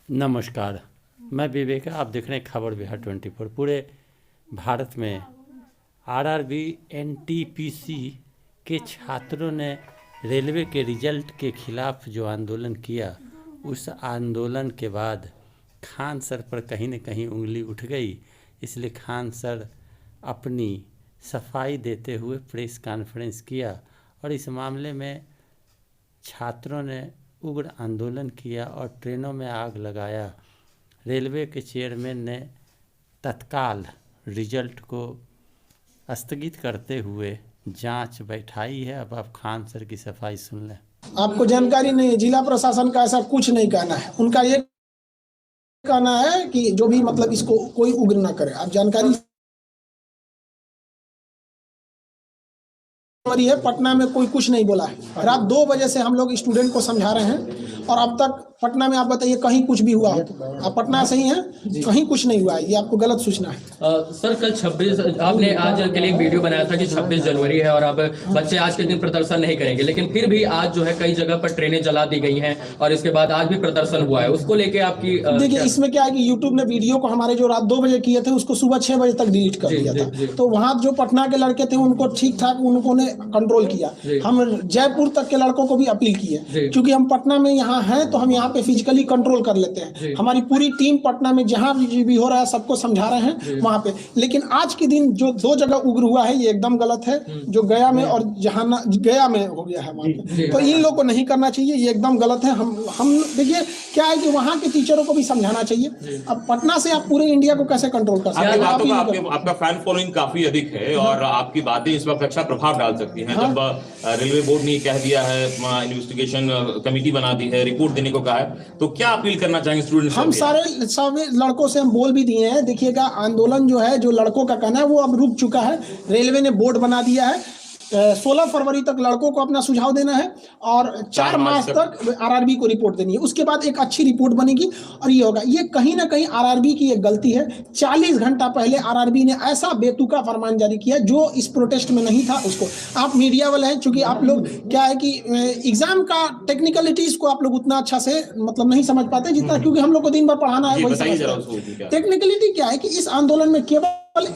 नमस्कार, मैं विवेक। आप देख रहे हैं खबर बिहार 24। पूरे भारत में आरआरबी एनटीपीसी के छात्रों ने रेलवे के रिजल्ट के खिलाफ जो आंदोलन किया, उस आंदोलन के बाद खान सर पर कहीं न कहीं उंगली उठ गई। इसलिए खान सर अपनी सफाई देते हुए प्रेस कॉन्फ्रेंस किया और इस मामले में छात्रों ने उग्र आंदोलन किया और ट्रेनों में आग लगाया। रेलवे के चेयरमैन ने तत्काल रिजल्ट को स्थगित करते हुए जांच बैठाई है। अब आप खान सर की सफाई सुन लें। आपको जानकारी नहीं है, जिला प्रशासन का ऐसा कुछ नहीं कहना है। उनका ये कहना है कि जो भी मतलब इसको कोई उग्र ना करे। आप जानकारी है, पटना में कोई कुछ नहीं बोला है। रात 2 बजे से हम लोग स्टूडेंट को समझा रहे हैं और अब तक पटना में आप बताइए कहीं कुछ भी हुआ हो? आप पटना से ही हैं, कहीं कुछ नहीं हुआ है। ये आपको गलत सूचना है। सर कल 26 आपने आज के लिए एक वीडियो बनाया था कि 26 जनवरी है और अब बच्चे आज के दिन प्रदर्शन नहीं करेंगे, लेकिन फिर भी आज जो है कई जगह पर ट्रेनें जला दी गई हैं और इसके बाद आज भी प्रदर्शन हुआ है। उसको लेके आपकी देखिए, इसमें क्या है कि यूट्यूब ने वीडियो को हमारे जो रात 2 बजे किए थे उसको सुबह 6 बजे तक डिलीट कर दिया था। तो वहाँ जो पटना के लड़के थे उनको ठीक ठाक उन्होंने कंट्रोल किया। हम जयपुर तक के लड़कों को भी अपील किए, क्योंकि हम पटना में यहाँ हैं तो हम यहाँ पे फिजिकली कंट्रोल कर लेते हैं। हमारी पूरी टीम पटना में जहाँ भी हो रहा है सबको समझा रहे हैं वहाँ पे। लेकिन आज के दिन जो 2 जगह उग्र हुआ है ये एकदम गलत है, जो गया में और गया में हो गया है वहाँ पे। तो इन लोगों को नहीं करना चाहिए, ये एकदम गलत है। हम देखिए क्या है कि वहाँ के टीचरों को भी समझाना चाहिए। अब पटना से आप पूरे इंडिया को कैसे कंट्रोल कर सकते हैं? आपका फैन फॉलोइंग काफी अधिक है और आपकी बातें इस वक्त अच्छा प्रभाव डाल सकती हैं। जब रेलवे बोर्ड ने कह दिया है, इन्वेस्टिगेशन कमेटी बना दी है, रिपोर्ट देने को कहा है, तो क्या अपील करना चाहेंगे स्टूडेंट्स? हम सारे लड़कों से हम बोल भी दिए हैं। देखिएगा, आंदोलन जो है, जो लड़कों का कहना है वो अब रुक चुका है। रेलवे ने बोर्ड बना दिया है। 16 फरवरी तक लड़कों को अपना सुझाव देना है और 4 मार्च तक आरआरबी को रिपोर्ट देनी है। उसके बाद एक अच्छी रिपोर्ट बनेगी और ये होगा। ये कहीं ना कहीं आरआरबी की एक गलती है। 40 घंटा पहले आरआरबी ने ऐसा बेतुका फरमान जारी किया जो इस प्रोटेस्ट में नहीं था। उसको आप मीडिया वाले हैं, चूंकि आप लोग क्या है कि एग्जाम का टेक्निकलिटीज को आप लोग उतना अच्छा से मतलब नहीं समझ पाते जितना, क्योंकि हम लोग को दिन भर पढ़ाना है। टेक्निकलिटी क्या है कि इस आंदोलन में केवल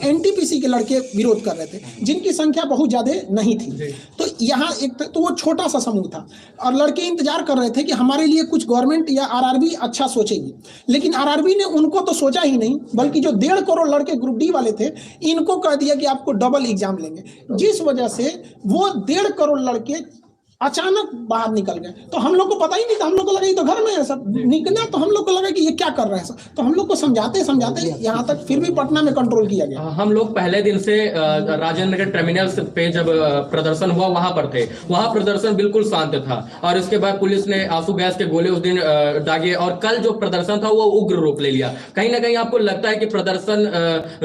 एनटीपीसी के लड़के विरोध कर रहे थे, जिनकी संख्या बहुत ज्यादा नहीं थी। तो यहाँ एक तो वो छोटा सा समूह था और लड़के इंतजार कर रहे थे कि हमारे लिए कुछ गवर्नमेंट या आरआरबी अच्छा सोचेगी। लेकिन आरआरबी ने उनको तो सोचा ही नहीं, बल्कि जो 1.5 करोड़ लड़के ग्रुप डी वाले थे इनको कह दिया कि आपको डबल एग्जाम लेंगे, जिस वजह से वो 1.5 करोड़ लड़के अचानक बाहर निकल गए। तो हम लोग को पता ही नहीं था, हम लोग को लगा ये तो घर में है सब निकला, तो हम लोग को लगा कि ये क्या कर रहे हैं सब। तो हम लोग को समझाते समझाते यहाँ तक फिर भी पटना में कंट्रोल किया गया। हम लोग पहले दिन से राजेंद्र नगर टर्मिनल पे जब प्रदर्शन हुआ वहां पर थे। वहां प्रदर्शन बिल्कुल शांत था और उसके बाद पुलिस ने आंसू गैस के गोले उस दिन दागे और कल जो प्रदर्शन था वो उग्र रूप ले लिया। कहीं ना कहीं आपको लगता है कि प्रदर्शन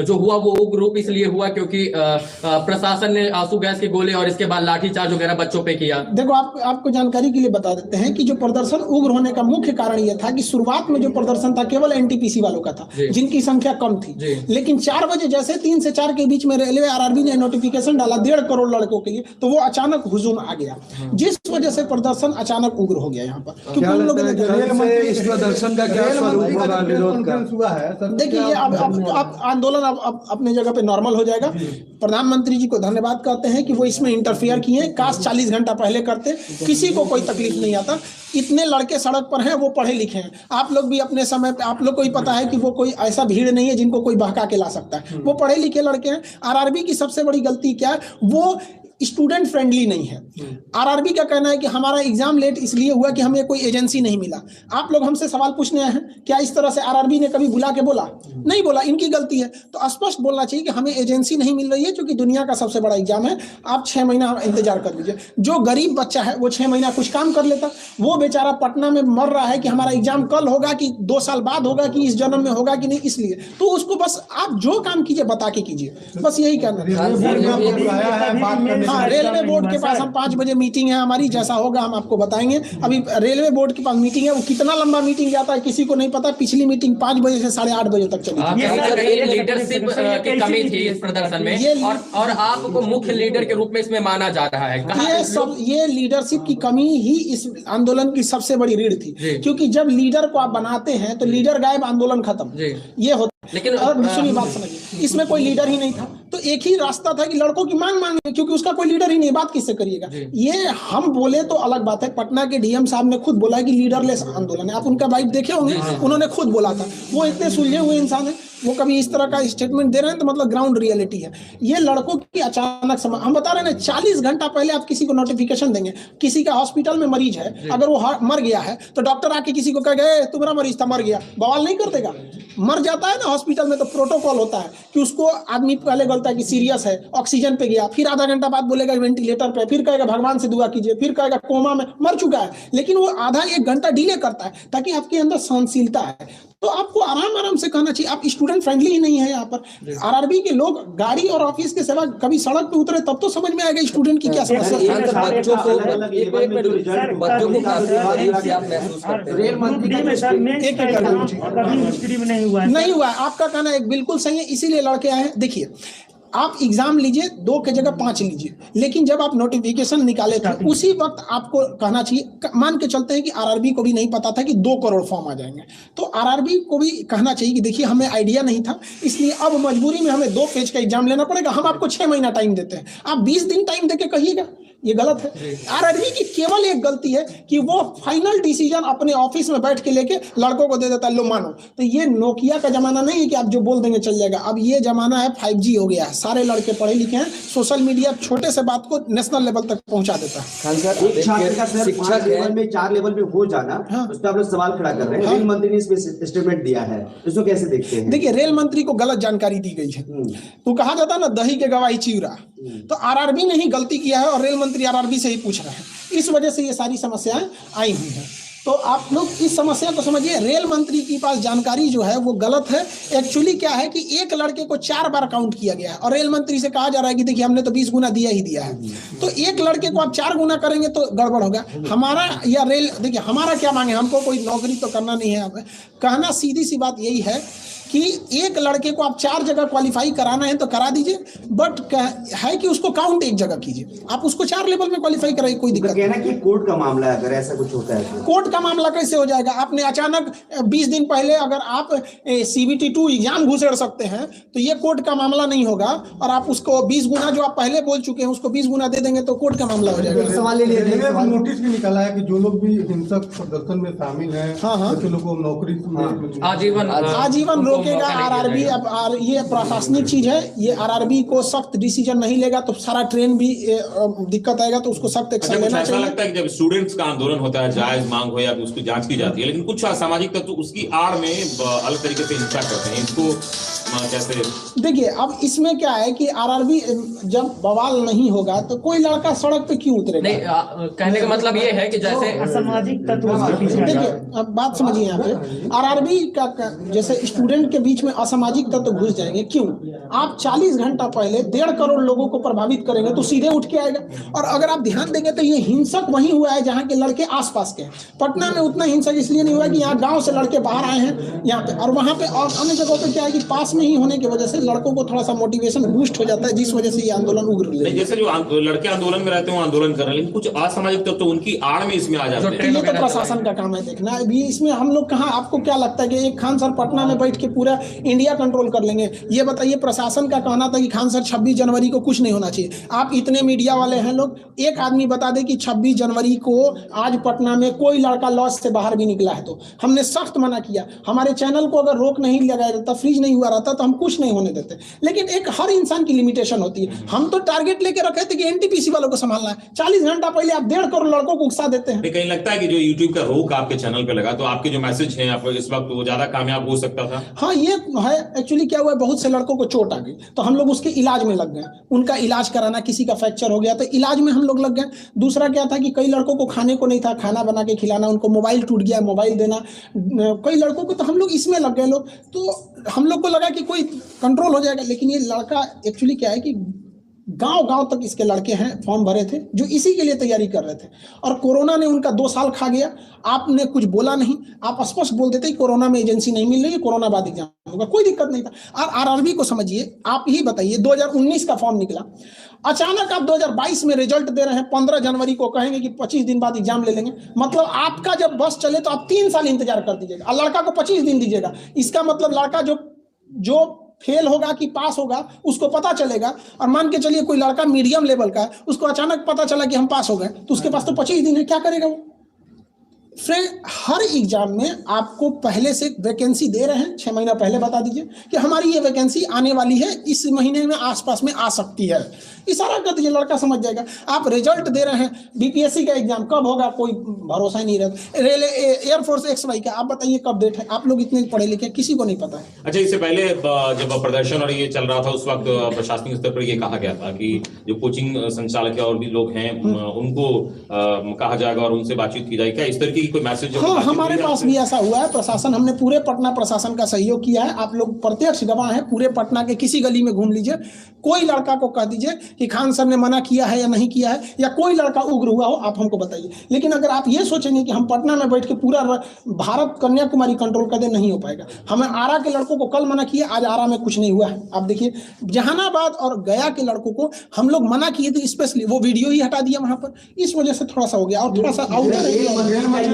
जो हुआ वो उग्र रूप इसलिए हुआ क्योंकि प्रशासन ने आंसू गैस के गोले और इसके बाद लाठीचार्ज वगैरह बच्चों पे किया? देखो, आपको जानकारी के लिए बता देते हैं कि जो प्रदर्शन उग्र होने का मुख्य कारण यह था कि शुरुआत में जो प्रदर्शन था केवल एनटीपीसी वालों का था, जिनकी संख्या कम थी। लेकिन 4 बजे जैसे 3 से 4 के बीच में रेलवे आरआरबी ने नोटिफिकेशन डाला 1.5 करोड़ लड़कों के लिए, तो वो अचानक हुजूम आ गया, जिस वजह से प्रदर्शन अचानक उग्र हो गया यहाँ पर। क्योंकि उन लोगों ने इस प्रदर्शन का क्या स्वरूप होगा, विरोध का? देखिए, अब आंदोलन अब अपने जगह पे नॉर्मल हो जाएगा। प्रधानमंत्री जी को धन्यवाद कहते हैं कि वो इसमें इंटरफियर किए। काश 40 घंटा पहले करते, किसी को कोई तकलीफ नहीं आता। इतने लड़के सड़क पर हैं, वो पढ़े लिखे हैं। आप लोग भी अपने समय पे, आप लोग को ही पता है कि वो कोई ऐसा भीड़ नहीं है जिनको कोई बहका के ला सकता है। वो पढ़े लिखे लड़के हैं। आरआरबी की सबसे बड़ी गलती क्या है, वो स्टूडेंट फ्रेंडली नहीं है। आरआरबी का कहना है कि हमारा एग्जाम लेट इसलिए हुआ कि हमें कोई एजेंसी नहीं मिला। आप लोग हमसे सवाल पूछने आए हैं, क्या इस तरह से आरआरबी ने कभी बुला के बोला? नहीं बोला, इनकी गलती है। तो स्पष्ट बोलना चाहिए कि हमें एजेंसी नहीं मिल रही है, क्योंकि दुनिया का सबसे बड़ा एग्जाम है। आप 6 महीना इंतजार कर लीजिए। जो गरीब बच्चा है वो 6 महीना कुछ काम कर लेता, वो बेचारा पटना में मर रहा है कि हमारा एग्जाम कल होगा कि 2 साल बाद होगा कि इस जन्म में होगा कि नहीं, इसलिए तो उसको बस आप जो काम कीजिए बता के कीजिए, बस यही कहना है। हाँ, रेलवे बोर्ड के पास हम 5 बजे मीटिंग है हमारी, जैसा होगा हम आपको बताएंगे। अभी रेलवे बोर्ड के पास मीटिंग है, वो कितना लंबा मीटिंग जाता है किसी को नहीं पता। पिछली मीटिंग 5 बजे से 8:30 बजे तक चली थी। लीडरशिप की कमी थी इस प्रदर्शन में, और आपको मुख्य लीडर के रूप में इसमें माना जा रहा है। ये लीडरशिप की कमी ही इस आंदोलन की सबसे बड़ी रीढ़ थी, क्योंकि जब लीडर को आप बनाते हैं तो लीडर गायब, आंदोलन खत्म, ये होता। लेकिन सुनिए बात समझिए, इसमें कोई लीडर ही नहीं था, तो एक ही रास्ता था कि लड़कों की मांग मांगे, क्योंकि उसका कोई लीडर ही नहीं, बात किससे करिएगा। ये हम बोले तो अलग बात है, पटना के डीएम साहब ने खुद बोला है कि लीडरलेस आंदोलन है। आप उनका वाइफ देखे होंगे, उन्होंने खुद बोला था। वो इतने सुलझे हुए इंसान है, वो कभी इस तरह का स्टेटमेंट दे रहे हैं तो मतलब ग्राउंड रियलिटी है। ये लड़कों की अचानक हम बता रहे हैं ना, 40 घंटा पहले आप किसी को नोटिफिकेशन देंगे, किसी का हॉस्पिटल में मरीज है, अगर वो मर गया है तो डॉक्टर आके किसी को कह गए तुम्हारा मरीज था, मर गया, बवाल नहीं कर देगा। मर जाता है ना हॉस्पिटल में तो प्रोटोकॉल होता है कि उसको आदमी पहले बोलता है कि सीरियस है, ऑक्सीजन पे गया, फिर आधा घंटा बाद बोलेगा वेंटिलेटर पे, फिर कहेगा भगवान से दुआ कीजिए, फिर कहेगा कोमा में, मर चुका है। लेकिन वो आधा 1 घंटा डिले करता है ताकि आपके अंदर सहनशीलता है। तो आपको आराम आराम से कहना चाहिए। आप स्टूडेंट फ्रेंडली ही नहीं है यहाँ पर। आरआरबी के लोग गाड़ी और ऑफिस के सेवा कभी सड़क पे उतरे तब तो समझ में आएगा स्टूडेंट की क्या समस्या है। नहीं हुआ, आपका कहना एक बिल्कुल सही है, इसीलिए लड़के आए हैं। देखिए, आप एग्जाम लीजिए 2 की जगह 5 लीजिए, लेकिन जब आप नोटिफिकेशन निकाले थे उसी वक्त आपको कहना चाहिए। मान के चलते हैं कि आरआरबी को भी नहीं पता था कि 2 करोड़ फॉर्म आ जाएंगे, तो आरआरबी को भी कहना चाहिए कि देखिए हमें आइडिया नहीं था, इसलिए अब मजबूरी में हमें 2 पेज का एग्जाम लेना पड़ेगा। हम आपको 6 महीना टाइम देते हैं, आप 20 दिन टाइम देके कहिएगा, ये गलत है। आरआरबी की केवल एक गलती है कि वो फाइनल डिसीजन अपने ऑफिस में बैठ के लेके लड़कों को दे देता है, लो मानो। तो ये नोकिया का जमाना नहीं है कि आप जो बोल देंगे चल जाएगा। अब ये जमाना है 5G हो गया है, सारे लड़के पढ़े लिखे हैं, सोशल मीडिया छोटे से बात को नेशनल लेवल तक पहुंचा देता है। एक छात्र का सिर्फ 5 लेवल में 4 लेवल में हो जाना, उस पर आप लोग सवाल खड़ा कर रहे हैं। रेल मंत्री ने इस पे स्टेटमेंट दिया है, इसको कैसे देखते हैं? देखिए, रेल मंत्री को गलत जानकारी दी गई है। तो कहा जाता है ना, दही के गवाही चिवरा, तो आरआरबी ने ही गलती किया है और रेल मंत्री आरआरबी से ही पूछ रहे हैं। इस वजह से ये सारी समस्याएं आई हुई हैं। तो आप लोग इस समस्या को समझिए। रेल मंत्री के पास जानकारी जो है वो गलत है। एक्चुअली क्या है कि एक लड़के को 4 बार काउंट किया गया है और रेल मंत्री से कहा जा रहा है कि देखिए हमने तो 20 गुना दिया ही दिया है। तो एक लड़के को आप 4 गुना करेंगे तो गड़बड़ होगा। हमारा या रेल, देखिए हमारा क्या मांगे, हमको कोई नौकरी तो करना नहीं है। कहना सीधी सी बात यही है कि एक लड़के को आप 4 जगह क्वालिफाई कराना है तो करा दीजिए, बट है कि उसको काउंट एक जगह कीजिए। आप उसको 4 लेवल में क्वालिफाई कराइए, कोई दिक्कत नहीं। कि कोर्ट का मामला है, अगर ऐसा कुछ होता है तो कोर्ट का मामला कैसे हो जाएगा? आपने अचानक 20 दिन पहले अगर आप CBT 2 एग्जाम घुसेड़ सकते हैं तो ये कोर्ट का मामला नहीं होगा। और आप उसको 20 गुना जो आप पहले बोल चुके हैं उसको 20 गुना दे देंगे तो कोर्ट का मामला हो जाएगा। सवाल ले लिया, नोटिस भी निकला है कि जो लोग भी हिंसक प्रदर्शन में शामिल हैं, ऐसे लोगों को नौकरी आजीवन रोकेगा आरआरबी। अब ये प्रशासनिक चीज है, ये आरआरबी को सख्त डिसीजन नहीं लेगा तो सारा ट्रेन भी दिक्कत आएगा, तो उसको सख्त एक्शन लेना चाहिए। ऐसा लगता है कि जब स्टूडेंट्स का आंदोलन होता है, जायज मांग हो या उसकी जांच की जाती है, लेकिन कुछ असामाजिक तत्व उसकी आड़ में अलग तरीके से हिंसा करते हैं, इसको कैसे? देखिए, अब इसमें क्या है कि आरआरबी जब बवाल नहीं होगा तो कोई लड़का सड़क पे क्यों उतरेगा? नहीं, कहने का मतलब ये है कि जैसे असामाजिक तत्व, देखिए अब बात समझिए यहाँ पे, आरआरबी का जैसे स्टूडेंट के बीच में असामाजिक तत्व घुस जाएंगे। क्यों? आप 40 घंटा पहले 1.5 करोड़ लोगों को प्रभावित करेंगे तो सीधे उठ के आएगा। और अगर आप ध्यान देंगे तो ये हिंसक वहीं हुआ है जहाँ के लड़के आसपास के हैं। पटना में उतना हिंसक इसलिए नहीं हुआ कि यहाँ गाँव से लड़के बाहर आए हैं यहाँ पे, और वहाँ पे और अन्य जगहों पे क्या है कि पास में ही होने की वजह से लड़कों को थोड़ा सा मोटिवेशन बूस्ट हो जाता है, जिस वजह से ये आंदोलन उग्र ले। जैसे जो लड़के आंदोलन में रहते हैं आंदोलन कर रहे हैं, लेकिन कुछ असामाजिक तत्व तो उनकी आड़ में इसमें आ जाते हैं। ये तो प्रशासन का काम है देखना। अभी इसमें हम लोग कहाँ, आपको क्या लगता है कि एक खान सर पटना में बैठ के पूरा इंडिया कंट्रोल कर लेंगे? ये बताइए, प्रशासन का कहना था कि खान सर 26 जनवरी को कुछ नहीं होना चाहिए। आप इतने मीडिया वाले हैं लोग, एक आदमी बता दे कि 26 जनवरी को आज पटना में कोई लड़का लॉज से बाहर भी निकला है तो हमने सख्त मना किया। हमारे चैनल को अगर रोक नहीं लगाया रहता, फ्रीज नहीं हुआ रहता तो हम कुछ नहीं होने देते। लेकिन एक हर इंसान की लिमिटेशन होती है। हम तो टारगेट लेके रखे थे कि एनटीपीसी वालों को संभालना है। 40 घंटा पहले आप 1.5 करोड़ लड़कों को उकसा देते हैं। कहीं लगता है कि जो यूट्यूब का रोक आपके चैनल पे लगा तो आपके जो मैसेज हैं आप इस वक्त वो ज्यादा कामयाब हो सकता था? हाँ, ये है। एक्चुअली क्या हुआ है, बहुत से लड़कों को चोट आ गई तो हम लोग उसके इलाज में लग गए। उनका इलाज कराना, किसी का फ्रैक्चर हो गया तो इलाज में हम लोग लग गए। दूसरा क्या था कि कई लड़कों को खाने को नहीं था, खाना बना के खिलाना, उनको मोबाइल टूट गया, मोबाइल देना। कई लड़कों को तो हम लोग इसमें लग गए लोग, तो हम लोग को लगा कि कोई कंट्रोल हो जाएगा। लेकिन ये लड़का एक्चुअली क्या है कि गांव तक इसके लड़के हैं फॉर्म भरे थे जो इसी के लिए तैयारी कर रहे थे, और कोरोना ने उनका 2 साल खा गया। आपने कुछ बोला नहीं, आप स्पष्ट बोल देते कोरोना में एजेंसी नहीं मिल रही है, कोरोना बाद एग्जाम होगा, कोई दिक्कत नहीं था। और आरआरबी को समझिए, आप ही बताइए 2019 का फॉर्म निकला, अचानक आप 2022 में रिजल्ट दे रहे हैं, 15 जनवरी को कहेंगे कि 25 दिन बाद एग्जाम ले लेंगे। मतलब आपका जब बस चले तो आप 3 साल इंतजार कर दीजिएगा और लड़का को 25 दिन दीजिएगा। इसका मतलब लड़का जो फेल होगा कि पास होगा उसको पता चलेगा। और मान के चलिए कोई लड़का मीडियम लेवल का है, उसको अचानक पता चला कि हम पास हो गए, तो उसके पास तो 25 दिन है, क्या करेगा वो? फ्रेंड, हर एग्जाम में आपको पहले से वैकेंसी दे रहे हैं, 6 महीना पहले बता दीजिए कि हमारी ये वैकेंसी आने वाली है, इस महीने में आसपास में आ सकती है, इशारा कर दीजिए, लड़का समझ जाएगा। आप रिजल्ट दे रहे हैं, बीपीएससी का एग्जाम कब होगा कोई भरोसा ही नहीं रहता। रेलवे एयरफोर्स XY का आप बताइए कब डेट है? आप लोग इतने पढ़े लिखे, किसी को नहीं पता है। अच्छा, इससे पहले जब प्रदर्शन और ये चल रहा था उस वक्त प्रशासनिक स्तर पर ये कहा गया था कि जो कोचिंग संचालक और भी लोग हैं उनको कहा जाएगा और उनसे बातचीत की जाएगी। क्या इस तरह की कोई मैसेज? हाँ, हमारे पास भी ऐसा हुआ है। प्रशासन, हमने पूरे पटना प्रशासन का सहयोग किया है, आप लोग प्रत्यक्ष गवाह हैं। पूरे पटना के किसी गली में घूम लीजिए, कोई लड़का को कह दीजिए कि खान सर ने मना किया है या नहीं किया है, या कोई लड़का उग्र हुआ हो, आप हमको बताइए। लेकिन अगर आप ये सोचेंगे कि हम पटना में बैठ के पूरा भारत कन्याकुमारी कंट्रोल कर दे, नहीं हो पाएगा। हमें आरा के लड़कों को कल मना किया, आज आरा में कुछ नहीं हुआ है। आप देखिए, जहानाबाद और गया के लड़कों को हम लोग मना किए थे, स्पेशली वो वीडियो ही हटा दिया वहां पर, इस वजह से थोड़ा सा हो गया। और थोड़ा सा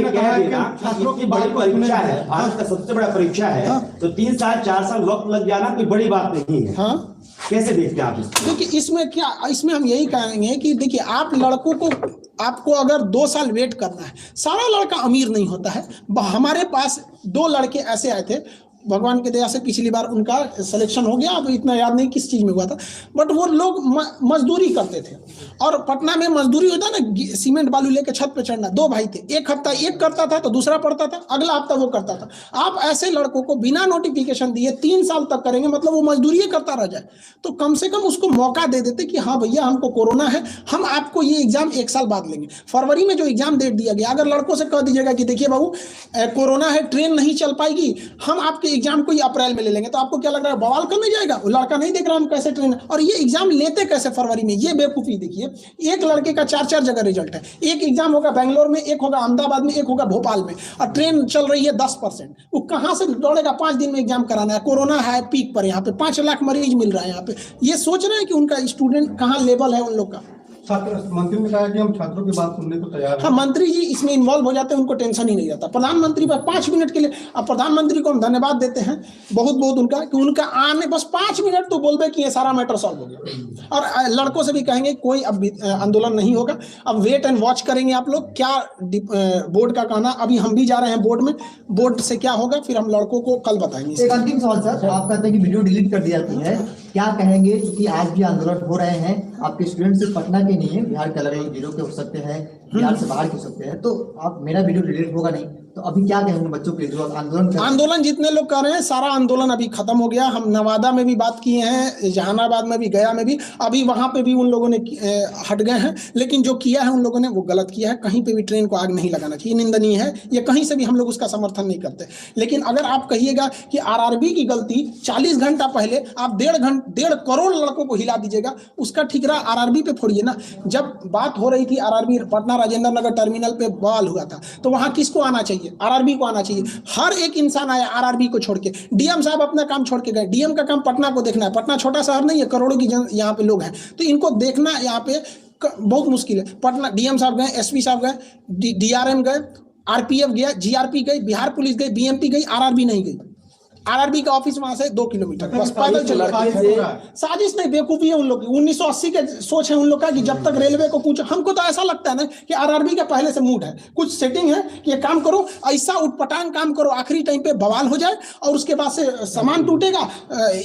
छात्रों की बड़ी परीक्षा है, भारत का सबसे बड़ा परीक्षा है, तो 3 साल 4 साल वक्त लग जाना कोई बड़ी बात नहीं है। हाँ, कैसे देखते हैं आप इसको? देखिए, इसमें हम यही कहेंगे कि देखिए, आप लड़कों को, आपको अगर 2 साल वेट करना है, सारा लड़का अमीर नहीं होता है। हमारे पास 2 लड़के ऐसे आए थे, भगवान की दया से पिछली बार उनका सिलेक्शन हो गया, अब इतना याद नहीं किस चीज में हुआ था, बट वो लोग मजदूरी करते थे। और पटना में मजदूरी होता है ना, सीमेंट बालू लेके छत पे चढ़ना। 2 भाई थे, एक हफ्ता एक करता था तो दूसरा पढ़ता था, अगला हफ्ता वो करता था। आप ऐसे लड़कों को बिना नोटिफिकेशन दिए 3 साल तक करेंगे, मतलब वो मजदूरी करता रह जाए। तो कम से कम उसको मौका दे देते कि हाँ भैया, हमको कोरोना है, हम आपको ये एग्जाम 1 साल बाद लेंगे। फरवरी में जो एग्जाम डेट दिया गया, अगर लड़कों से कह दीजिएगा कि देखिए बाबू, कोरोना है, ट्रेन नहीं चल पाएगी, हम आपके एग्जाम को अप्रैल में ले लेंगे, तो आपको क्या लग रहा है, बवाल करने जाएगा? वो लड़का नहीं देख रहा हम कैसे ट्रेन, और ये एग्जाम लेते कैसे फरवरी में, ये बेवकूफी। देखिए, एक लड़के का 4 जगह रिजल्ट है, एक एग्जाम होगा बेंगलोर में, एक होगा अहमदाबाद में, एक होगा भोपाल में, और ट्रेन चल रही है 10%। वो कहां से दौड़ेगा? 5 दिन में एग्जाम कराना है, कोरोना है पीक पर, यहाँ पे 5 लाख मरीज मिल रहा है। यहाँ पे ये सोच रहे हैं कि उनका स्टूडेंट कहाँ लेवल है उन लोग का। मंत्री ने कहा कि हम छात्रों की बात सुनने को तैयार हैं। हाँ, मंत्री जी इसमें इन्वॉल्व हो जाते हैं, उनको टेंशन ही नहीं रहता। प्रधानमंत्री पर 5 मिनट के लिए, अब प्रधानमंत्री को हम धन्यवाद देते हैं बहुत उनका, कि उनका आने बस 5 मिनट तो बोल दे कि ये सारा मैटर सॉल्व हो गया। और लड़कों से भी कहेंगे कोई अब आंदोलन नहीं होगा, अब वेट एंड वॉच करेंगे आप लोग, क्या बोर्ड का कहना। अभी हम भी जा रहे हैं बोर्ड में, बोर्ड से क्या होगा फिर हम लड़कों को कल बताएंगे। एक अंतिम सवाल सर, आप कहते हैं कि वीडियो डिलीट कर दी जाती है, क्या कहेंगे? क्योंकि आज भी आंदोलन हो रहे हैं, आपके स्टूडेंट सिर्फ पटना के नहीं है, बिहार के अलग अलग जिलों के हो सकते हैं, बिहार से बाहर के हो सकते हैं, तो आप, मेरा वीडियो डिलीट होगा नहीं, तो अभी क्या कहेंगे बच्चों के जो आंदोलन जितने लोग कर रहे हैं, सारा आंदोलन अभी खत्म हो गया। हम नवादा में भी बात किए हैं, जहानाबाद में भी, गया में भी, अभी वहां पे भी उन लोगों ने हट गए हैं। लेकिन जो किया है उन लोगों ने वो गलत किया है, कहीं पे भी ट्रेन को आग नहीं लगाना चाहिए, निंदनीय है ये, कहीं से भी हम लोग उसका समर्थन नहीं करते। लेकिन अगर आप कहिएगा कि आरआरबी की गलती 40 घंटा पहले आप 1.5 करोड़ लड़कों को हिला दीजिएगा, उसका ठिकरा आरआरबी पे फोड़िए ना। जब बात हो रही थी आरआरबी पटना राजेंद्र नगर टर्मिनल पे बवाल हुआ था, तो वहां किसको आना चाहिए? आरआरबी को आना चाहिए। हर एक इंसान आया आरआरबी को छोड़ के। डीएम साहब अपना काम छोड़ के गए, डीएम का काम पटना को देखना है। पटना छोटा शहर नहीं है, करोड़ों की यहाँ पे लोग हैं, तो इनको देखना यहाँ पे बहुत मुश्किल है। पटना डीएम साहब गए, एसपी साहब गए, डीआरएम गए, आरपीएफ गया, जीआरपी गई, बिहार पुलिस गई, बीएमपी गई, आरआरबी नहीं गई। आरआरबी का ऑफिस वहां से 2 किलोमीटर, बस पैदल चल रहा है। साजिश नहीं, बेवकूफी है उन लोग की। 1980 के सोच है उन लोग का कि जब तक रेलवे को पूछो। हमको तो ऐसा लगता है ना कि आरआरबी का पहले से मूड है, कुछ सेटिंग है कि ये काम करो, ऐसा उटपटांग काम करो, आखिरी टाइम पे बवाल हो जाए और उसके बाद से सामान टूटेगा,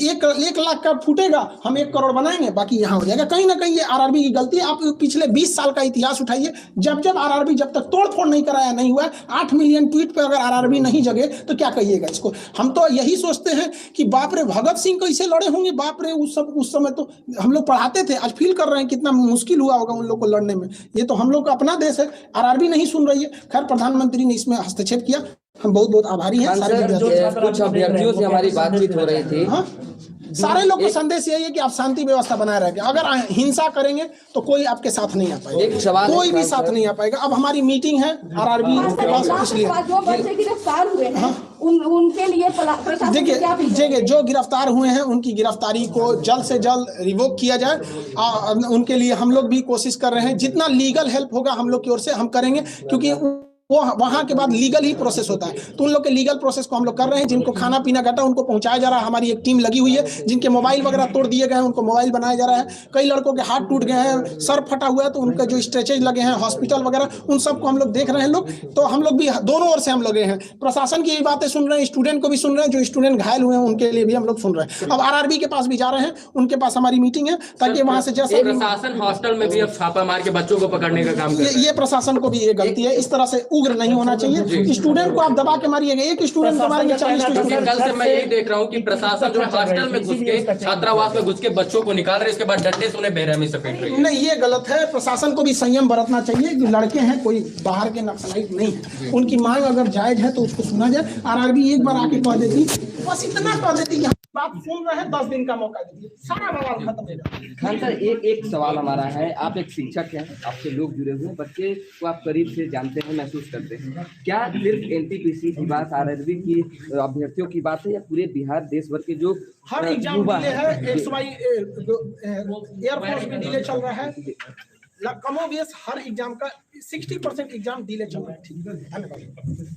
1 लाख का फूटेगा, हम 1 करोड़ बनाएंगे, बाकी यहाँ हो जाएगा। कहीं ना कहीं ये आरआरबी की गलती है। आप पिछले 20 साल का इतिहास उठाइए, जब आरआरबी जब तक तोड़फोड़ नहीं कराया नहीं हुआ। 8 मिलियन ट्वीट पे अगर आरआरबी नहीं जगे तो क्या कहिएगा इसको। हम तो यही सोचते हैं कि बाप रे, भगत सिंह कैसे लड़े होंगे, बाप रे, उस समय तो हम लोग पढ़ाते थे। आज फील कर रहे हैं कितना मुश्किल हुआ होगा उन लोग को लड़ने में। ये तो हम लोग का अपना देश है, आरआरबी नहीं सुन रही है। खैर, प्रधानमंत्री ने इसमें हस्तक्षेप किया, हम बहुत आभारी हैं। कुछ अभ्यर्थियों से हमारी बातचीत हो रही थी। सारे लोग को संदेश यही है कि आप शांति व्यवस्था बनाए रखें। अगर हिंसा करेंगे तो कोई आपके साथ नहीं आ पाएगा, कोई भी साथ नहीं आ पाएगा। अब हमारी मीटिंग है आरआरबी के पास, इसलिए जो बच्चे गिरफ्तार हुए हैं उनके लिए देखिए जो गिरफ्तार हुए हैं उनकी गिरफ्तारी को जल्द से जल्द रिवोक किया जाए। उनके लिए हम लोग भी कोशिश कर रहे हैं, जितना लीगल हेल्प होगा हम लोग की ओर से हम करेंगे, क्योंकि वो वहां के बाद लीगल ही प्रोसेस होता है। तो उन लोग के लीगल प्रोसेस को हम लोग कर रहे हैं। जिनको खाना पीना घटा उनको पहुंचाया जा रहा है, हमारी एक टीम लगी हुई है। जिनके मोबाइल वगैरह तोड़ दिए गए हैं उनको मोबाइल बनाया जा रहा है। कई लड़कों के हाथ टूट गए हैं, सर फटा हुआ है, तो उनका जो स्ट्रेचेज लगे हैं हॉस्पिटल वगैरह, उन सबको हम लोग देख रहे हैं लोग। तो हम लोग भी दोनों ओर से हम लगे हैं, प्रशासन की भी बातें सुन रहे हैं, स्टूडेंट को भी सुन रहे हैं, जो स्टूडेंट घायल हुए हैं उनके लिए भी हम लोग सुन रहे हैं। अब आरआरबी के पास भी जा रहे हैं, उनके पास हमारी मीटिंग है, ताकि वहां से जैसे प्रशासन हॉस्टल में भी अब छापा मार के बच्चों को पकड़ने का काम कर रहा है। ये प्रशासन को भी ये गलती है, इस तरह से उग्र नहीं होना चाहिए। स्टूडेंट को आप दबा के मारिएगा, एक स्टूडेंट को मारेंगे 40 स्टूडेंट। कल से मैं यही देख रहा हूँ कि प्रशासन जो हॉस्टल में घुस के छात्रावास में घुस के बच्चों को निकाल रहे, इसके बाद डंडे से उन्हें बेरहमी से पीट रही है। नहीं, ये गलत है। प्रशासन को भी संयम बरतना चाहिए। जो लड़के हैं कोई बाहर के नक्सलाइट नहीं है, उनकी मांग अगर जायज है तो उसको सुना जाए। आरआरबी एक बार आके कह देती, बस इतना कह देती कि बात सुन रहे हैं, 10 दिन का मौका दीजिए, सारा बवाल खत्म हो जाए। खान सर, एक सवाल हमारा है, आप एक शिक्षक हैं, आपसे लोग जुड़े हुए हैं, बच्चे को आप करीब से जानते हैं, महसूस करते हैं। क्या सिर्फ एनटीपीसी की बात, आरआरबी की अभ्यर्थियों की बात है, या पूरे बिहार देश भर के जो हर एग्जाम डिले है? एयरफोर्स में डिले चल रहा है, कमोबेश हर एग्जाम का 60% एग्जाम डिले चल रहा है। ठीक है, धन्यवाद।